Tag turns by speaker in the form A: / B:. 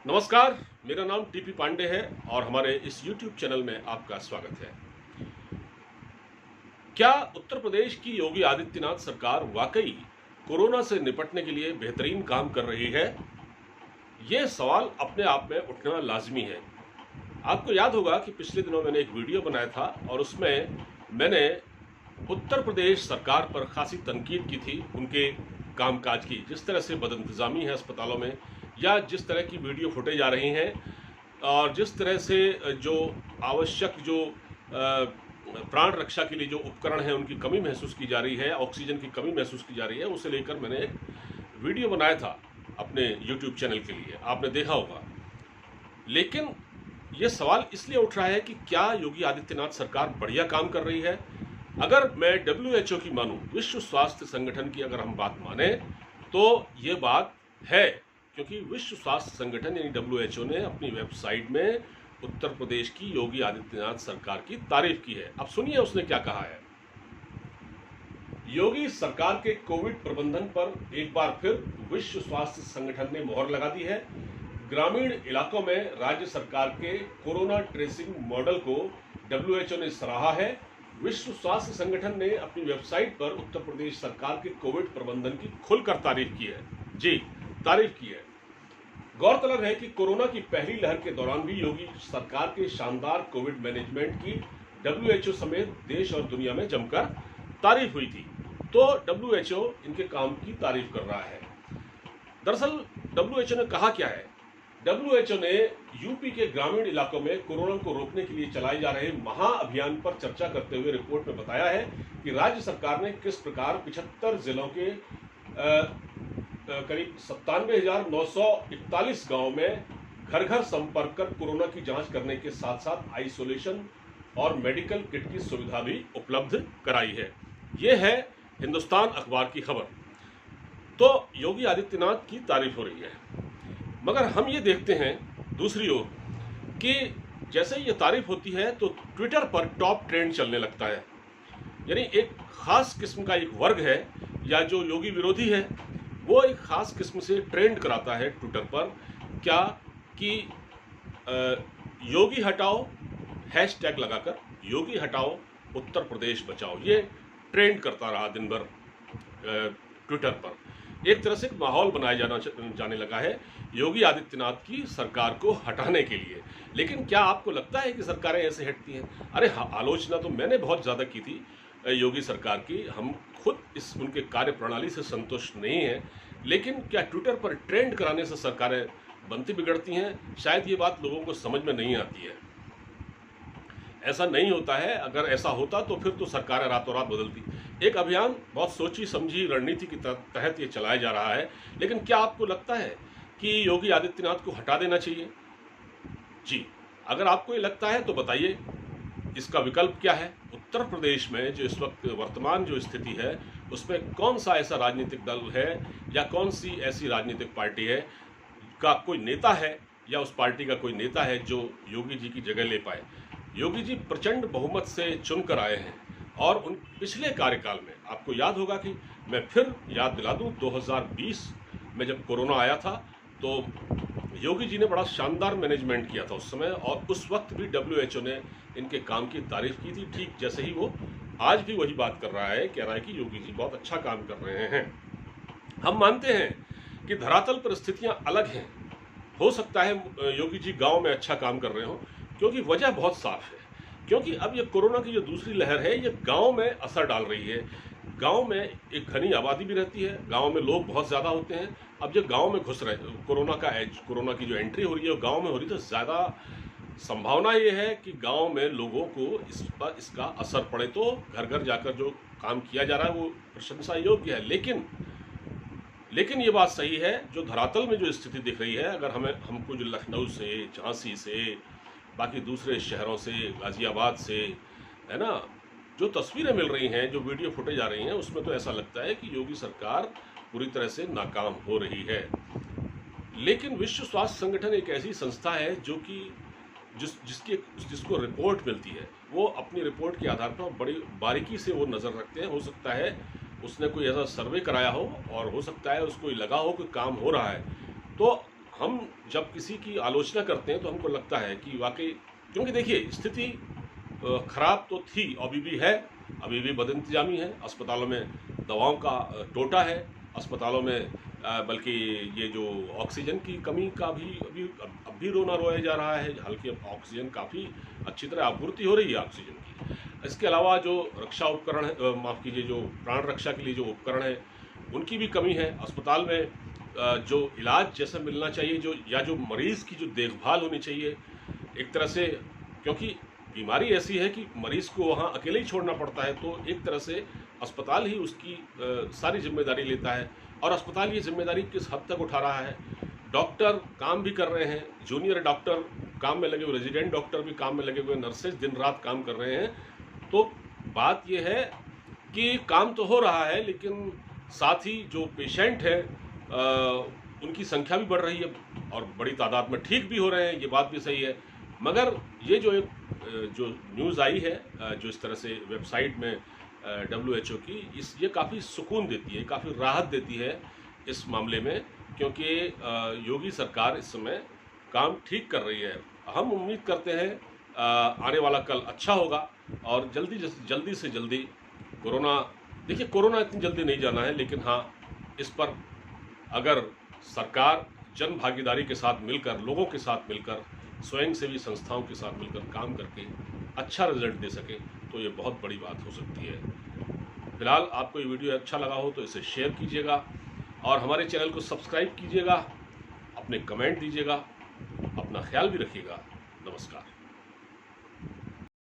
A: नमस्कार, मेरा नाम टीपी पांडे है और हमारे इस YouTube चैनल में आपका स्वागत है। क्या उत्तर प्रदेश की योगी आदित्यनाथ सरकार वाकई कोरोना से निपटने के लिए बेहतरीन काम कर रही है? ये सवाल अपने आप में उठना लाजमी है। आपको याद होगा कि पिछले दिनों मैंने एक वीडियो बनाया था और उसमें मैंने उत्तर प्रदेश सरकार पर खासी तनकीद की थी उनके कामकाज की, जिस तरह से बदइंतजामी है अस्पतालों में या जिस तरह की वीडियो फुटेज आ रही हैं और जिस तरह से जो आवश्यक जो प्राण रक्षा के लिए जो उपकरण हैं उनकी कमी महसूस की जा रही है, ऑक्सीजन की कमी महसूस की जा रही है, उसे लेकर मैंने एक वीडियो बनाया था अपने YouTube चैनल के लिए, आपने देखा होगा। लेकिन ये सवाल इसलिए उठ रहा है कि क्या योगी आदित्यनाथ सरकार बढ़िया काम कर रही है? अगर मैं WHO की मानूं, विश्व स्वास्थ्य संगठन की अगर हम बात माने तो ये बात है, क्योंकि विश्व स्वास्थ्य संगठन यानी WHO ने अपनी वेबसाइट में उत्तर प्रदेश की योगी आदित्यनाथ सरकार की तारीफ की है। अब सुनिए उसने क्या कहा है। योगी सरकार के कोविड प्रबंधन पर एक बार फिर विश्व स्वास्थ्य संगठन ने मोहर लगा दी है। ग्रामीण इलाकों में राज्य सरकार के कोरोना ट्रेसिंग मॉडल को WHO ने सराहा है। विश्व स्वास्थ्य संगठन ने अपनी वेबसाइट पर उत्तर प्रदेश सरकार के कोविड प्रबंधन की खुलकर तारीफ की है। जी, तारीफ की है। गौरतलब है कि कोरोना की पहली लहर के दौरान भी योगी सरकार के शानदार कोविड मैनेजमेंट की WHO समेत देश और दुनिया में जमकर तारीफ हुई थी। तो WHO इनके काम की तारीफ कर रहा है। दरअसल WHO ने कहा क्या है? WHO ने यूपी के ग्रामीण इलाकों में कोरोना को रोकने के लिए चलाए जा रहे महाअभियान पर चर्चा करते हुए रिपोर्ट में बताया है कि राज्य सरकार ने किस प्रकार 75 जिलों के करीब 97,941 गांव में घर घर संपर्क कर कोरोना की जांच करने के साथ साथ आइसोलेशन और मेडिकल किट की सुविधा भी उपलब्ध कराई है। ये है हिंदुस्तान अखबार की खबर। तो योगी आदित्यनाथ की तारीफ हो रही है, मगर हम ये देखते हैं दूसरी ओर कि जैसे ये तारीफ होती है तो ट्विटर पर टॉप ट्रेंड चलने लगता है। यानी एक खास किस्म का एक वर्ग है या जो योगी विरोधी है वो एक खास किस्म से ट्रेंड कराता है ट्विटर पर, क्या कि योगी हटाओ हैशटैग लगाकर योगी हटाओ उत्तर प्रदेश बचाओ, ये ट्रेंड करता रहा दिन भर ट्विटर पर। एक तरह से माहौल बनाया जाने लगा है योगी आदित्यनाथ की सरकार को हटाने के लिए। लेकिन क्या आपको लगता है कि सरकारें ऐसे हटती हैं? अरे हाँ, आलोचना तो मैंने बहुत ज़्यादा की थी योगी सरकार की, हम खुद इस उनके कार्य प्रणाली से संतुष्ट नहीं हैं। लेकिन क्या ट्विटर पर ट्रेंड कराने से सरकारें बनती बिगड़ती हैं? शायद ये बात लोगों को समझ में नहीं आती है। ऐसा नहीं होता है। अगर ऐसा होता तो फिर तो सरकारें रातों रात बदलती। एक अभियान बहुत सोची समझी रणनीति के तहत ये चलाया जा रहा है। लेकिन क्या आपको लगता है कि योगी आदित्यनाथ को हटा देना चाहिए? जी, अगर आपको ये लगता है तो बताइए इसका विकल्प क्या है। उत्तर प्रदेश में जो इस वक्त वर्तमान जो स्थिति है उसमें कौन सा ऐसा राजनीतिक दल है या कौन सी ऐसी राजनीतिक पार्टी है का कोई नेता है या उस पार्टी का कोई नेता है जो योगी जी की जगह ले पाए? योगी जी प्रचंड बहुमत से चुनकर आए हैं और उन पिछले कार्यकाल में आपको याद होगा कि मैं फिर याद दिला दूं, 2020 में जब कोरोना आया था तो योगी जी ने बड़ा शानदार मैनेजमेंट किया था उस समय, और उस वक्त भी WHO ने इनके काम की तारीफ की थी। ठीक जैसे ही वो आज भी वही बात कर रहा है, कह रहा है कि योगी जी बहुत अच्छा काम कर रहे हैं। हम मानते हैं कि धरातल परिस्थितियां अलग हैं। हो सकता है योगी जी गांव में अच्छा काम कर रहे हो, क्योंकि वजह बहुत साफ है। क्योंकि अब ये कोरोना की जो दूसरी लहर है ये गांव में असर डाल रही है। गांव में एक घनी आबादी भी रहती है, गांव में लोग बहुत ज़्यादा होते हैं। अब जब गांव में घुस रहे कोरोना की जो एंट्री हो रही है वो गांव में हो रही है, तो ज़्यादा संभावना ये है कि गांव में लोगों को इस पर इसका असर पड़े। तो घर घर जाकर जो काम किया जा रहा है वो प्रशंसा योग्य है। लेकिन ये बात सही है, जो धरातल में जो स्थिति दिख रही है, अगर हमको जो लखनऊ से, झांसी से, बाकी दूसरे शहरों से, गाज़ियाबाद से, है ना, जो तस्वीरें मिल रही हैं, जो वीडियो फुटेज आ रही हैं, उसमें तो ऐसा लगता है कि योगी सरकार पूरी तरह से नाकाम हो रही है। लेकिन विश्व स्वास्थ्य संगठन एक ऐसी संस्था है जो कि जिसको रिपोर्ट मिलती है, वो अपनी रिपोर्ट के आधार पर बड़ी बारीकी से वो नज़र रखते हैं। हो सकता है उसने कोई ऐसा सर्वे कराया हो और हो सकता है उसको लगा हो कि काम हो रहा है। तो हम जब किसी की आलोचना करते हैं तो हमको लगता है कि वाकई, क्योंकि देखिए स्थिति खराब तो थी, अभी भी है, अभी भी बदइंतजामी है, अस्पतालों में दवाओं का टोटा है, अस्पतालों में बल्कि ये जो ऑक्सीजन की कमी का भी अब भी रोना रोया जा रहा है, हालांकि अब ऑक्सीजन काफ़ी अच्छी तरह आपूर्ति हो रही है ऑक्सीजन की। इसके अलावा जो रक्षा उपकरण है, माफ़ कीजिए, जो प्राण रक्षा के लिए जो उपकरण है उनकी भी कमी है। अस्पताल में जो इलाज जैसा मिलना चाहिए, जो मरीज़ की जो देखभाल होनी चाहिए एक तरह से, क्योंकि बीमारी ऐसी है कि मरीज़ को वहाँ अकेले ही छोड़ना पड़ता है, तो एक तरह से अस्पताल ही उसकी सारी जिम्मेदारी लेता है। और अस्पताल ये जिम्मेदारी किस हद तक उठा रहा है, डॉक्टर काम भी कर रहे हैं, जूनियर डॉक्टर काम में लगे हुए, रेजिडेंट डॉक्टर भी काम में लगे हुए, नर्सेज दिन रात काम कर रहे हैं। तो बात यह है कि काम तो हो रहा है, लेकिन साथ ही जो पेशेंट हैं उनकी संख्या भी बढ़ रही है और बड़ी तादाद में ठीक भी हो रहे हैं, ये बात भी सही है। मगर ये जो एक जो न्यूज़ आई है, जो इस तरह से वेबसाइट में WHO की, ये काफ़ी सुकून देती है, काफ़ी राहत देती है इस मामले में, क्योंकि योगी सरकार इस समय काम ठीक कर रही है। हम उम्मीद करते हैं आने वाला कल अच्छा होगा और जल्दी से जल्दी कोरोना, देखिए कोरोना इतनी जल्दी नहीं जाना है, लेकिन हाँ, इस पर अगर सरकार जन भागीदारी के साथ मिलकर, लोगों के साथ मिलकर, स्वयंसेवी संस्थाओं के साथ मिलकर काम करके अच्छा रिजल्ट दे सके तो ये बहुत बड़ी बात हो सकती है। फिलहाल आपको ये वीडियो अच्छा लगा हो तो इसे शेयर कीजिएगा और हमारे चैनल को सब्सक्राइब कीजिएगा, अपने कमेंट दीजिएगा, अपना ख्याल भी रखिएगा। नमस्कार।